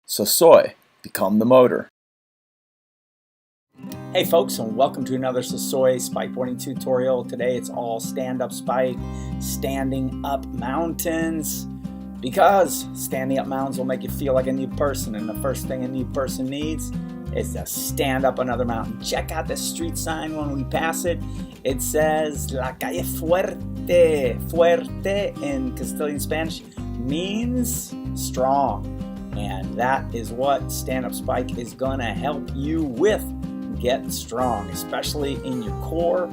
So soy, become the motor. Hey folks, and welcome to another Soy spikeboarding tutorial. Today it's all stand-up spike, standing up mountains, because standing up mountains will make you feel like a new person, and the first thing a new person needs is to stand up another mountain. Check out the street sign when we pass it. It says La Calle Fuerte. Fuerte in Castilian Spanish means strong. And that is what stand-up spike is going to help you with. Get strong, especially in your core.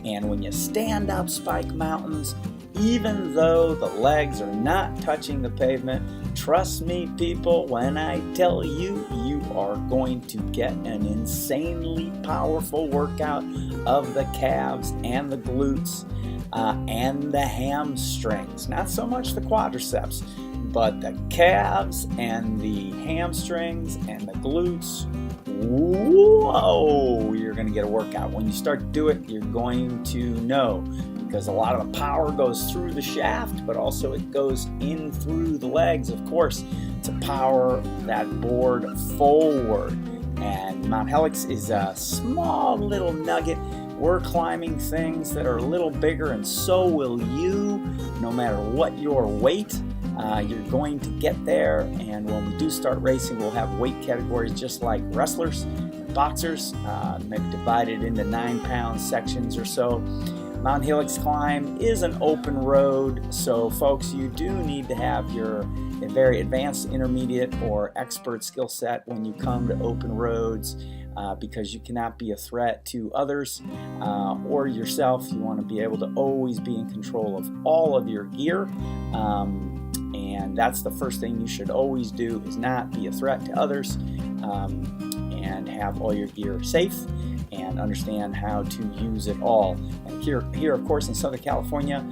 And when you stand up spike mountains, even though the legs are not touching the pavement, trust me people when I tell you, you are going to get an insanely powerful workout of the calves and the glutes and the hamstrings. Not so much the quadriceps, but the calves and the hamstrings and the glutes. Whoa, you're going to get a workout. When you start to do it, you're going to know, because a lot of the power goes through the shaft, but also it goes in through the legs, of course, to power that board forward. And Mt.Helix is a small little nugget. We're climbing things that are a little bigger, and so will you, no matter what your weight. You're going to get there, and when we do start racing, we'll have weight categories just like wrestlers and boxers, maybe divided into 9-pound sections or so. Mt.Helix climb is an open road, so folks, you do need to have your very advanced, intermediate, or expert skill set when you come to open roads, because you cannot be a threat to others or yourself. You want to be able to always be in control of all of your gear. And that's the first thing you should always do, is not be a threat to others, and have all your gear safe and understand how to use it all. And here of course in Southern California,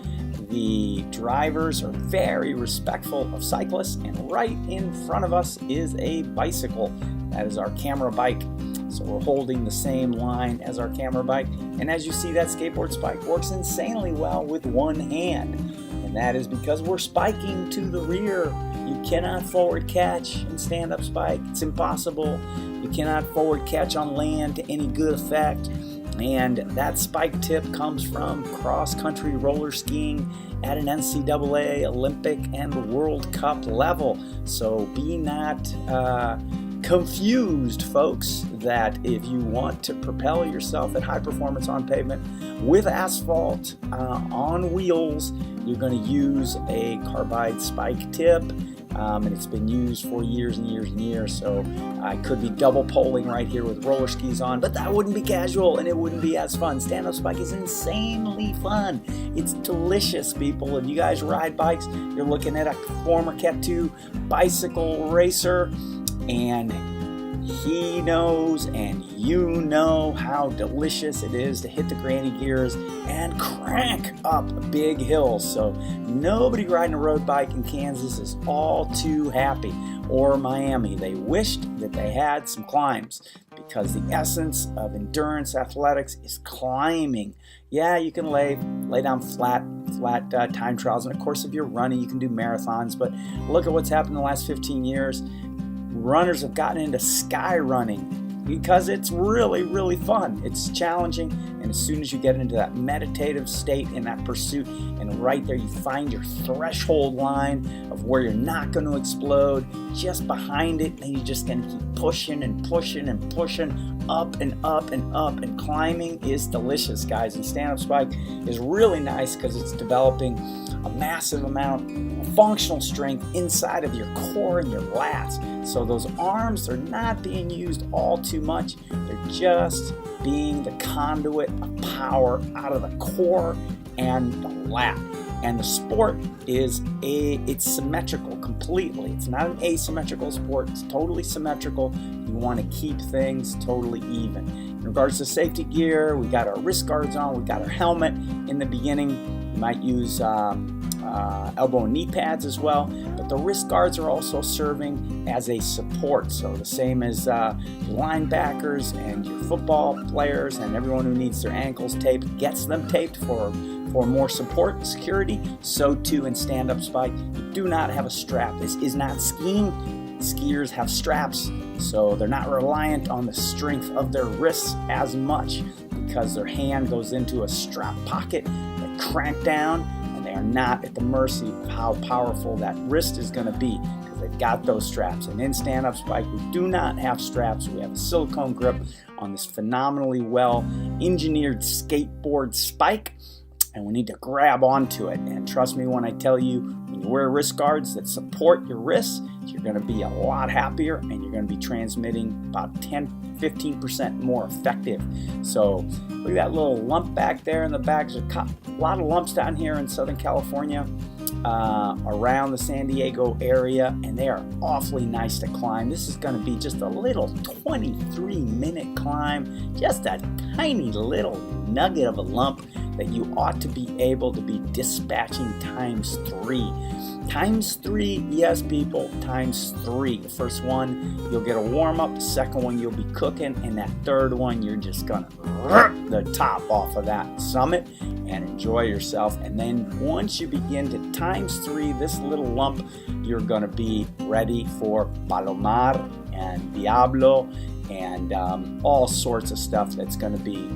the drivers are very respectful of cyclists, and right in front of us is a bicycle. That is our camera bike. So we're holding the same line as our camera bike. And as you see, that skateboard spike works insanely well with one hand. And that is because we're spiking to the rear. You cannot forward catch in stand-up spike. It's impossible. You cannot forward catch on land to any good effect. And that spike tip comes from cross-country roller skiing at an NCAA, Olympic, and World Cup level. So be not confused, folks, that if you want to propel yourself at high performance on pavement with asphalt on wheels, you're going to use a carbide spike tip. And it's been used for years and years and years, so I could be double poling right here with roller skis on, but that wouldn't be casual and it wouldn't be as fun. Stand-up spike is insanely fun. It's delicious, people. If you guys ride bikes, you're looking at a former Cat 2 bicycle racer, and he knows and you know how delicious it is to hit the granny gears and crank up big hills. So nobody riding a road bike in Kansas is all too happy, or Miami. They wished that they had some climbs, because the essence of endurance athletics is climbing. Yeah, you can lay down flat time trials, and of course if you're running you can do marathons, but look at what's happened in the last 15 years. Runners have gotten into sky running because it's really, really fun. It's challenging, and as soon as you get into that meditative state in that pursuit, and right there you find your threshold line of where you're not going to explode, just behind it, and you're just going to keep pushing and pushing and pushing up and up and up, and climbing is delicious, guys. And stand-up spike is really nice because it's developing a massive amount of functional strength inside of your core and your lats. So those arms are not being used all too much. They're just being the conduit of power out of the core and the lat. And the sport it's symmetrical completely. It's not an asymmetrical sport. It's totally symmetrical. You want to keep things totally even. In regards to safety gear, we got our wrist guards on. We got our helmet in the beginning. You might use elbow and knee pads as well, but the wrist guards are also serving as a support. So the same as your linebackers and your football players and everyone who needs their ankles taped gets them taped for more support and security. So too in stand-up spike, you do not have a strap. This is not skiing. skiers have straps, so they're not reliant on the strength of their wrists as much because their hand goes into a strap pocket that crank down, and they are not at the mercy of how powerful that wrist is going to be because they've got those straps. And in stand-up spike, we do not have straps. We have a silicone grip on this phenomenally well engineered skateboard spike, and we need to grab onto it. And trust me when I tell you, when you wear wrist guards that support your wrists, you're going to be a lot happier, and you're going to be transmitting about 10-15% more effective. So look at that little lump back there in the back. There's a lot of lumps down here in Southern California, around the SanDiego area, and they are awfully nice to climb. This is going to be just a little 23-minute climb, just a tiny little nugget of a lump that you ought to be able to be dispatching times 3. Times 3, yes people, times 3. The first one, you'll get a warm-up. The second one, you'll be cooking. And that third one, you're just going to rip the top off of that summit and enjoy yourself. And then once you begin to times 3 this little lump, you're going to be ready for Palomar and Diablo and all sorts of stuff that's going to be,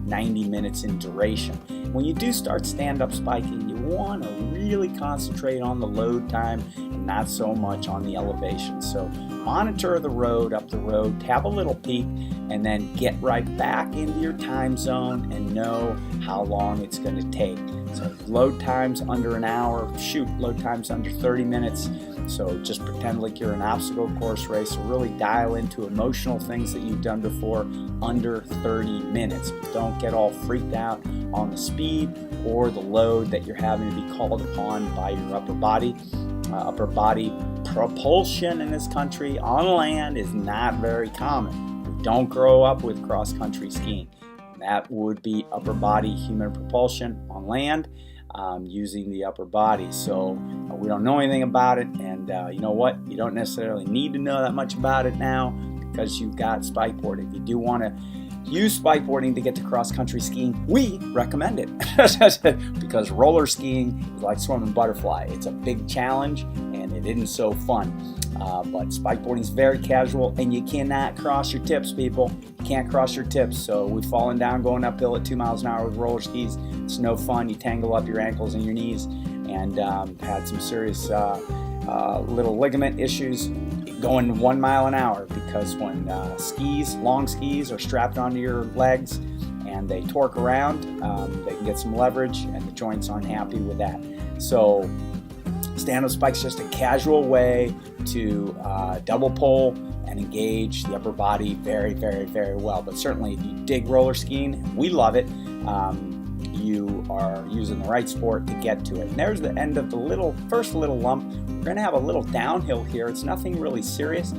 90 minutes in duration. When you do start stand-up spiking, you want to really concentrate on the load time and not so much on the elevation. So monitor the road, up the road, have a little peek, and then get right back into your time zone and know how long it's going to take. So load times under an hour, load times under 30 minutes. So just pretend like you're an obstacle course race. So really dial into emotional things that you've done before under 30 minutes. But don't get all freaked out on the speed or the load that you're having to be called upon by your upper body. Upper body propulsion in this country on land is not very common. We don't grow up with cross-country skiing. That would be upper body human propulsion on land, using the upper body. So we don't know anything about it, and you know what? You don't necessarily need to know that much about it now because you've got SpikeBoarding. If you do want to use SpikeBoarding to get to cross-country skiing, we recommend it because roller skiing is like swimming butterfly. It's a big challenge, and it isn't so fun. But SpikeBoarding is very casual, and you cannot cross your tips, people. You can't cross your tips. So we've fallen down going uphill at 2 miles an hour with roller skis. It's no fun. You tangle up your ankles and your knees, and had some serious little ligament issues going 1 mile an hour because when long skis are strapped onto your legs and they torque around, they can get some leverage, and the joints aren't happy with that. So stand-up spike's just a casual way to double pull and engage the upper body very, very, very well. But certainly if you dig roller skiing, we love it. You are using the right sport to get to it. And there's the end of the first little lump. We're going to have a little downhill here. It's nothing really serious.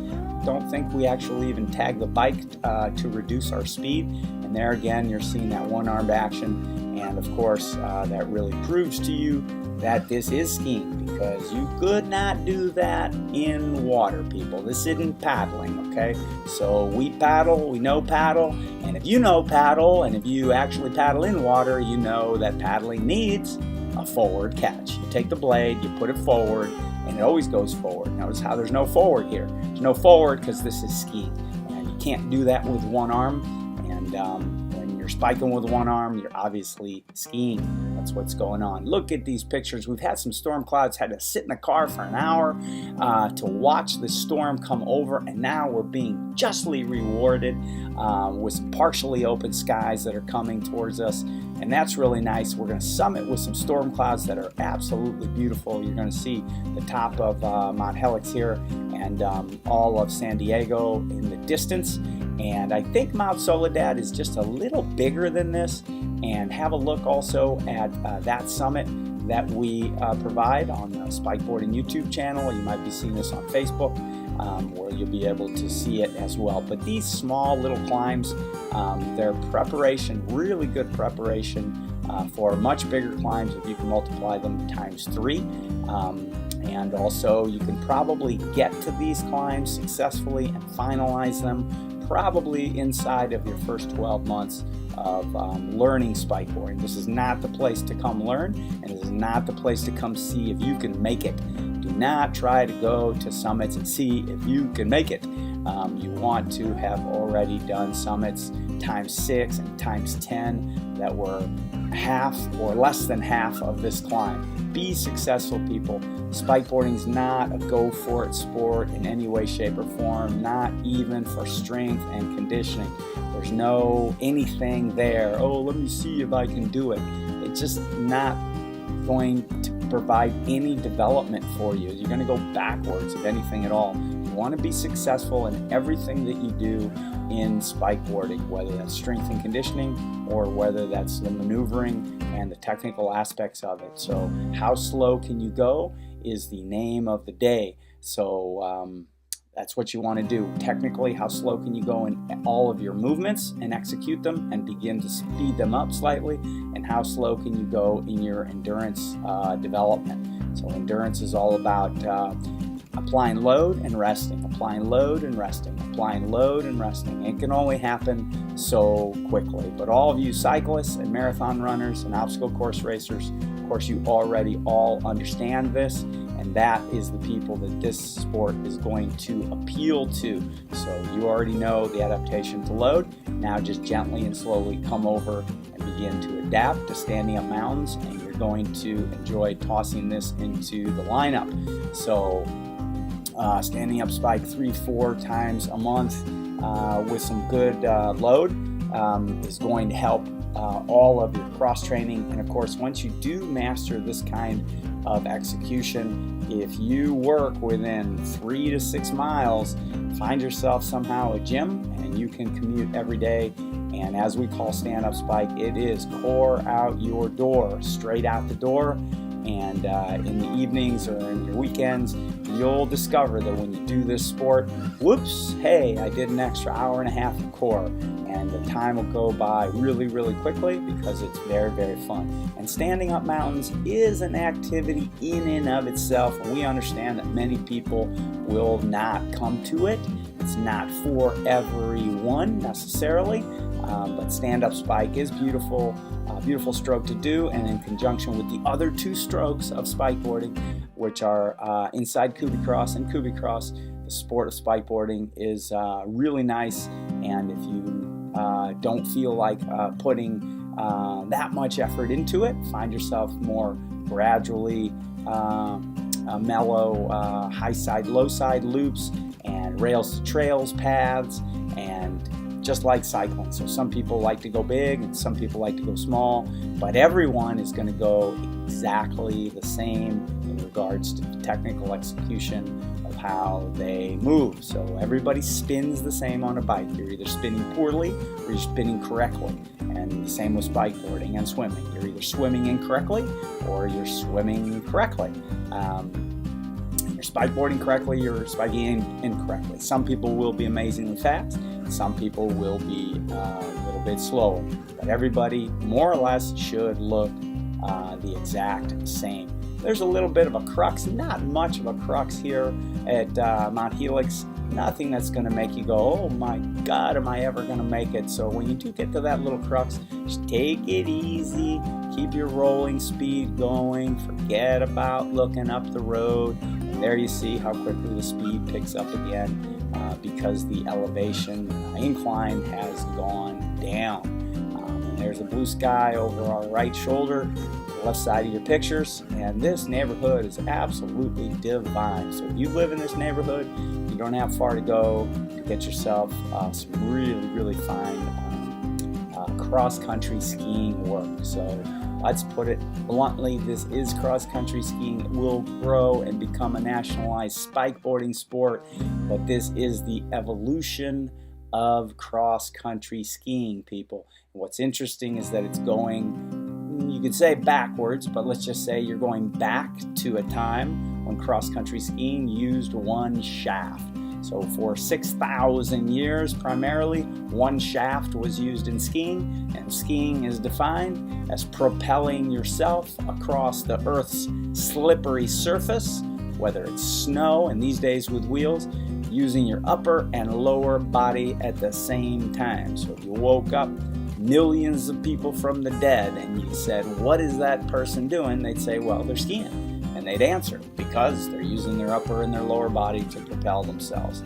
Don't think we actually even tag the bike to reduce our speed. And there again, you're seeing that one-armed action. And of course, that really proves to you that this is skiing, because you could not do that in water, people. This isn't paddling, okay? So we paddle, we know paddle, and if you know paddle, and if you actually paddle in water, you know that paddling needs a forward catch. You take the blade, you put it forward, and it always goes forward. Notice how there's no forward here. There's no forward because this is skiing, and you can't do that with one arm, and when you're spiking with one arm, you're obviously skiing. That's what's going on. Look at these pictures. We've had some storm clouds, had to sit in the car for an hour to watch the storm come over, and now we're being justly rewarded with some partially open skies that are coming towards us, and that's really nice. We're going to summit with some storm clouds that are absolutely beautiful. You're going to see the top of Mt.Helix here and all of SanDiego in the distance. And I think Mount Soledad is just a little bigger than this. And have a look also at that summit that we provide on the SpikeBoarding YouTube channel. You might be seeing this on Facebook, where you'll be able to see it as well. But these small little climbs, they're preparation, really good preparation for much bigger climbs if you can multiply them times 3. And also you can probably get to these climbs successfully and finalize them probably inside of your first 12 months of learning spikeboarding. This is not the place to come learn, and this is not the place to come see if you can make it. Do not try to go to summits and see if you can make it. You want to have already done summits times 6 and times 10 that were half or less than half of this climb. Be successful, people. Spikeboarding is not a go-for-it sport in any way, shape, or form, not even for strength and conditioning. There's no anything there, oh, let me see if I can do it. It's just not going to provide any development for you. You're going to go backwards, if anything at all. You want to be successful in everything that you do in spikeboarding, whether that's strength and conditioning or whether that's the maneuvering and the technical aspects of it. So how slow can you go is the name of the day. So that's what you want to do. Technically, how slow can you go in all of your movements and execute them and begin to speed them up slightly, and how slow can you go in your endurance development. So endurance is all about applying load and resting, applying load and resting, applying load and resting. It can only happen so quickly. But all of you cyclists and marathon runners and obstacle course racers, of course, you already all understand this, and that is the people that this sport is going to appeal to. So you already know the adaptation to load. Now just gently and slowly come over and begin to adapt to standing up mountains, and you're going to enjoy tossing this into the lineup. So standing up spike 3-4 times a month with some good load is going to help all of your cross training. And of course, once you do master this kind of execution, if you work within 3 to 6 miles, find yourself somehow a gym, and you can commute every day. And as we call stand-up spike, it is core out your door, straight out the door. And in the evenings or in your weekends, you'll discover that when you do this sport, whoops, hey, I did an extra hour and a half of core. And the time will go by really, really quickly because it's very, very fun. And standing up mountains is an activity in and of itself. And we understand that many people will not come to it. It's not for everyone necessarily. But stand-up spike is beautiful, beautiful stroke to do, and in conjunction with the other 2 strokes of spikeboarding, which are inside Kubicross and Kubicross, the sport of spikeboarding is really nice. And if you don't feel like putting that much effort into it, find yourself more gradually mellow high side, low side loops and rails to trails paths, and just like cycling. So some people like to go big and some people like to go small, but everyone is going to go exactly the same in regards to the technical execution of how they move. So everybody spins the same on a bike. You're either spinning poorly or you're spinning correctly. And the same with spikeboarding and swimming. You're either swimming incorrectly or you're swimming correctly. You're spikeboarding correctly, you're spiking incorrectly. Some people will be amazingly fast. Some people will be a little bit slower, but everybody more or less should look the exact same. There's a little bit of a crux, not much of a crux here at Mt.Helix. Nothing that's going to make you go, oh my God, am I ever going to make it? So when you do get to that little crux, just take it easy, keep your rolling speed going, forget about looking up the road. And there you see how quickly the speed picks up again. Because the elevation incline has gone down. And there's a blue sky over our right shoulder, the left side of your pictures, and this neighborhood is absolutely divine. So if you live in this neighborhood, you don't have far to go to get yourself some really, really fine cross-country skiing work. So let's put it bluntly, this is cross-country skiing. It will grow and become a nationalized spikeboarding sport, but this is the evolution of cross-country skiing, people. And what's interesting is that it's going, you could say backwards, but let's just say you're going back to a time when cross-country skiing used one shaft. So for 6,000 years, primarily, one shaft was used in skiing, and skiing is defined as propelling yourself across the Earth's slippery surface, whether it's snow, and these days with wheels, using your upper and lower body at the same time. So if you woke up millions of people from the dead and you said, what is that person doing? They'd say, well, they're skiing. And they'd answer, because they're using their upper and their lower body to propel themselves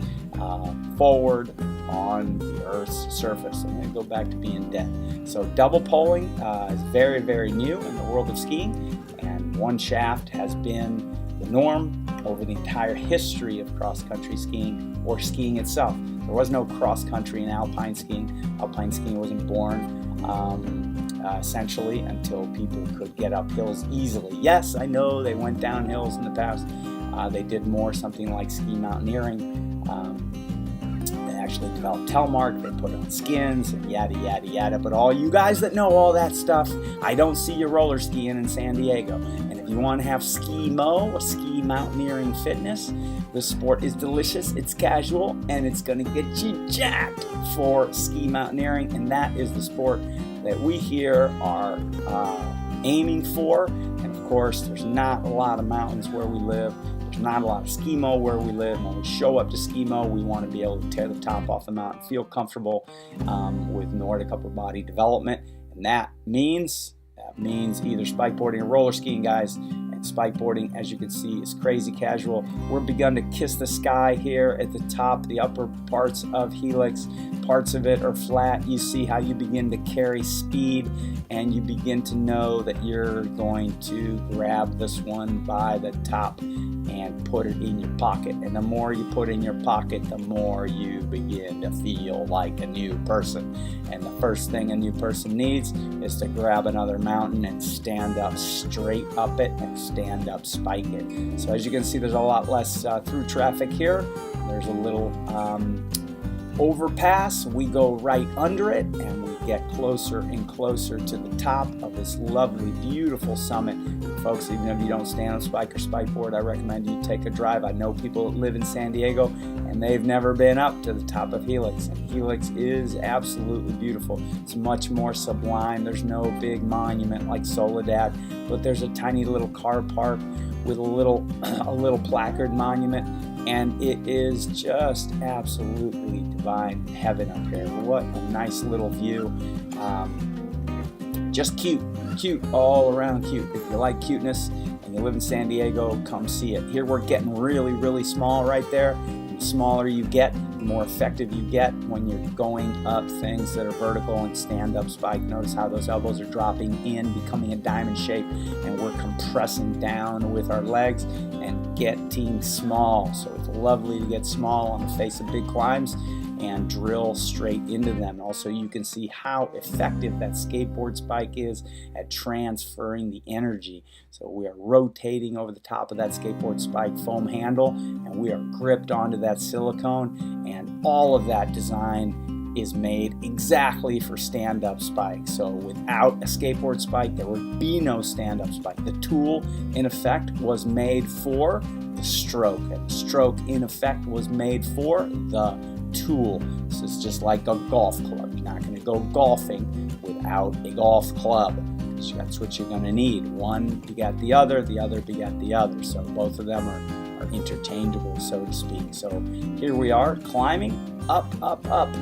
forward on the Earth's surface, and then go back to being dead. So double poling is very, very new in the world of skiing, and one shaft has been the norm over the entire history of cross-country skiing, or skiing itself. There was no cross-country in alpine skiing. Alpine skiing wasn't born essentially until people could get up hills easily. Yes, I know they went down hills in the past. They did more something like ski mountaineering. They actually developed telemark. They put on skins and yada, yada, yada. But all you guys that know all that stuff, I don't see you roller skiing in SanDiego. And if you want to have ski-mo or ski mountaineering fitness, the sport is delicious, it's casual, and it's going to get you jacked for ski mountaineering. And that is the sport that we here are aiming for. And of course, there's not a lot of mountains where we live. There's not a lot of ski-mo where we live. When we show up to ski-mo, we want to be able to tear the top off the mountain, feel comfortable with Nordic upper body development. And that means either spikeboarding or roller skiing, guys. And spikeboarding, as you can see, is crazy casual. We're begun to kiss the sky here at the top, the upper parts of Helix. Parts of it are flat. You see how you begin to carry speed, and you begin to know that you're going to grab this one by the top and put it in your pocket. And the more you put in your pocket, the more you begin to feel like a new person. And the first thing a new person needs is to grab another mountain and stand up straight up it and stand up spike it. So as you can see, there's a lot less through traffic here. There's a little overpass. We go right under it, and we get closer and closer to the top of this lovely, beautiful summit. Folks, even if you don't stand on spike or spikeboard, I recommend you take a drive. I know people that live in SanDiego, and they've never been up to the top of Helix. And Helix is absolutely beautiful. It's much more sublime. There's no big monument like Soledad, but there's a tiny little car park with a little placard monument. And it is just absolutely divine heaven up here. What a nice little view. Just cute all around cute. If you like cuteness and you live in SanDiego, come see it. Here we're getting really, really small right there. The smaller you get, the more effective you get when you're going up things that are vertical and stand-up spike. Notice how those elbows are dropping in, becoming a diamond shape, and we're compressing down with our legs and getting small. So it's lovely to get small on the face of big climbs and drill straight into them. Also, you can see how effective that skateboard spike is at transferring the energy. So we are rotating over the top of that skateboard spike foam handle, and we are gripped onto that silicone, and all of that design is made exactly for stand-up spike. So without a skateboard spike, there would be no stand-up spike. The tool, in effect, was made for the stroke, and the stroke, in effect, was made for the tool. This is just like a golf club. You're not going to go golfing without a golf club, because that's what you're going to need. One begat the other begat the other. So both of them are interchangeable, so to speak. So here we are climbing up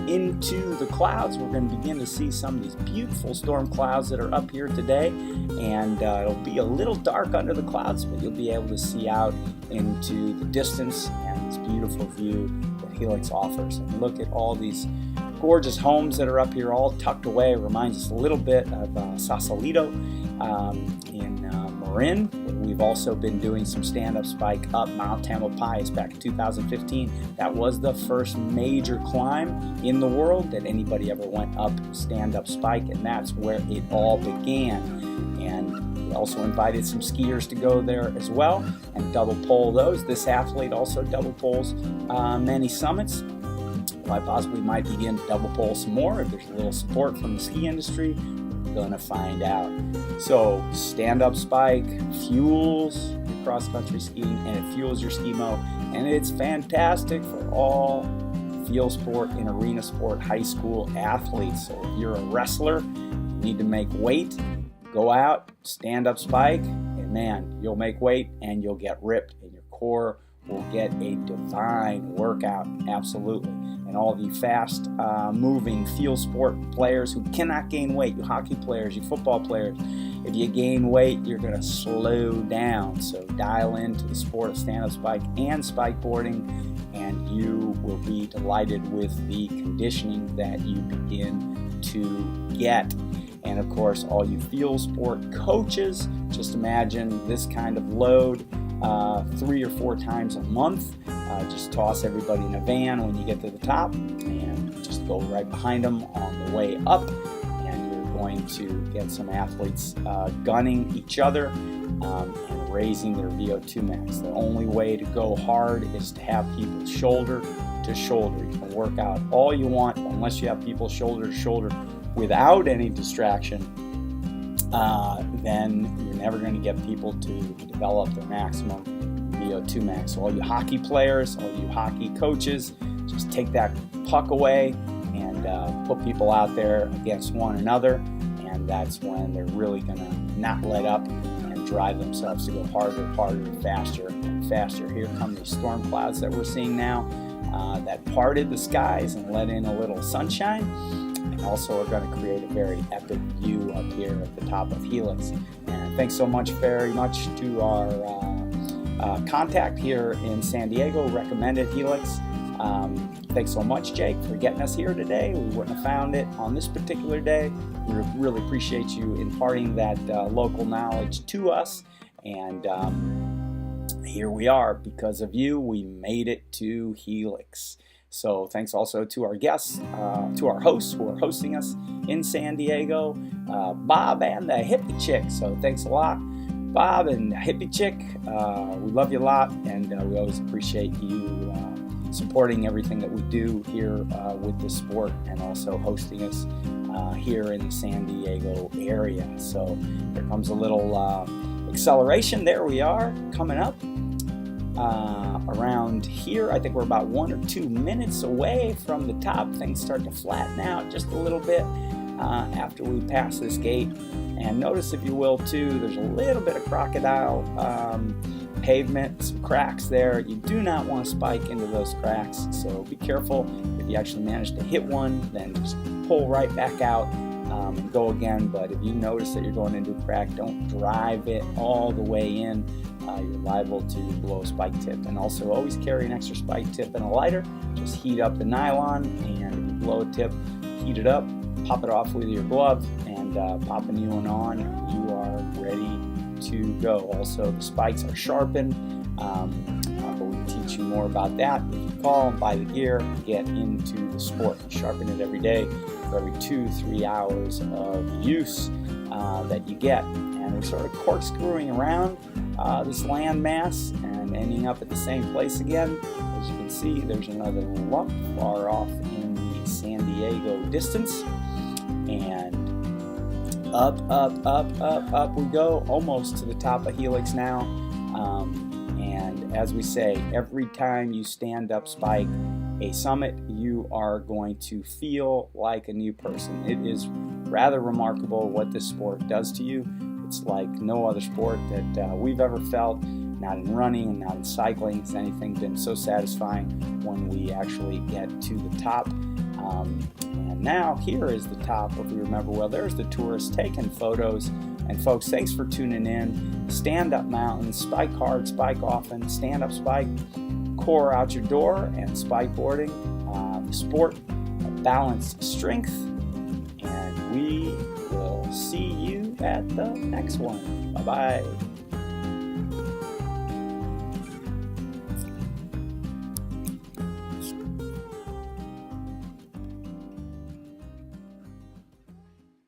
into the clouds. We're going to begin to see some of these beautiful storm clouds that are up here today, and it'll be a little dark under the clouds, but you'll be able to see out into the distance and this beautiful view that Helix offers. And look at all these gorgeous homes that are up here, all tucked away. It reminds us a little bit of Sausalito in Marin. We've also been doing some stand-up spike up Mount Tamalpais back in 2015. That was the first major climb in the world that anybody ever went up stand-up spike, and that's where it all began. And we also invited some skiers to go there as well and double pole those. This athlete also double poles many summits. I possibly might begin to double pole some more if there's a little support from the ski industry. We're gonna find out. So stand-up spike fuels your cross-country skiing, and it fuels your ski-mo, and it's fantastic for all field sport and arena sport high school athletes. So if you're a wrestler, you need to make weight, go out, stand-up spike, and man, you'll make weight and you'll get ripped, and your core will get a divine workout, absolutely. And all of you fast moving field sport players who cannot gain weight, you hockey players, you football players, if you gain weight, you're going to slow down. So dial into the sport of stand-up spike and spikeboarding, and you will be delighted with the conditioning that you begin to get. And of course, all you field sport coaches, just imagine this kind of load 3 or 4 times a month. Just toss everybody in a van when you get to the top and just go right behind them on the way up, and you're going to get some athletes gunning each other and raising their VO2 max. The only way to go hard is to have people shoulder to shoulder. You can work out all you want, unless you have people shoulder to shoulder without any distraction, then you're never going to get people to develop their maximum VO2 max. So all you hockey players, all you hockey coaches, just take that puck away and put people out there against one another, and that's when they're really going to not let up and drive themselves to go harder, harder, faster, and faster. Here come these storm clouds that we're seeing now that parted the skies and let in a little sunshine, and also are going to create a very epic view up here at the top of Helix. And thanks so much, very much to our contact here in San Diego, recommended Helix. Thanks so much, Jake, for getting us here today. We wouldn't have found it on this particular day. We really appreciate you imparting that local knowledge to us, and here we are. Because of you, we made it to Helix. So thanks also to our guests, to our hosts who are hosting us in San Diego, Bob and the Hippie Chick. So thanks a lot, Bob and Hippie Chick. We love you a lot, and we always appreciate you supporting everything that we do here with this sport, and also hosting us here in the San Diego area. So here comes a little acceleration. There we are, coming up around here. I think we're about 1 or 2 minutes away from the top. Things start to flatten out just a little bit after we pass this gate. And notice, if you will, too, there's a little bit of crocodile pavement, some cracks there. You do not want to spike into those cracks, so be careful. If you actually manage to hit one, then just pull right back out and go again. But if you notice that you're going into a crack, don't drive it all the way in. You're liable to blow a spike tip. And also always carry an extra spike tip and a lighter. Just heat up the nylon, and if you blow a tip, heat it up, pop it off with your glove, and pop a new one on. You are ready to go. Also, the spikes are sharpened, but we can teach you more about that if you call and buy the gear, get into the sport. You sharpen it every day for every 2-3 hours of use that you get. And we're sort of corkscrewing around this land mass and ending up at the same place again. As you can see, there's another lump far off in the San Diego distance, and up, up, up, up, up we go, almost to the top of Helix now. And as we say, every time you stand up spike a summit, you are going to feel like a new person. It is rather remarkable what this sport does to you. It's like no other sport that we've ever felt, not in running and not in cycling. Has anything been so satisfying when we actually get to the top. And now here is the top. If we remember well, there's the tourists taking photos. And folks, thanks for tuning in. Stand up mountain, spike hard, spike often, stand up spike, core out your door, and spikeboarding, the sport of balanced strength. And we will see you at the next one. Bye-bye.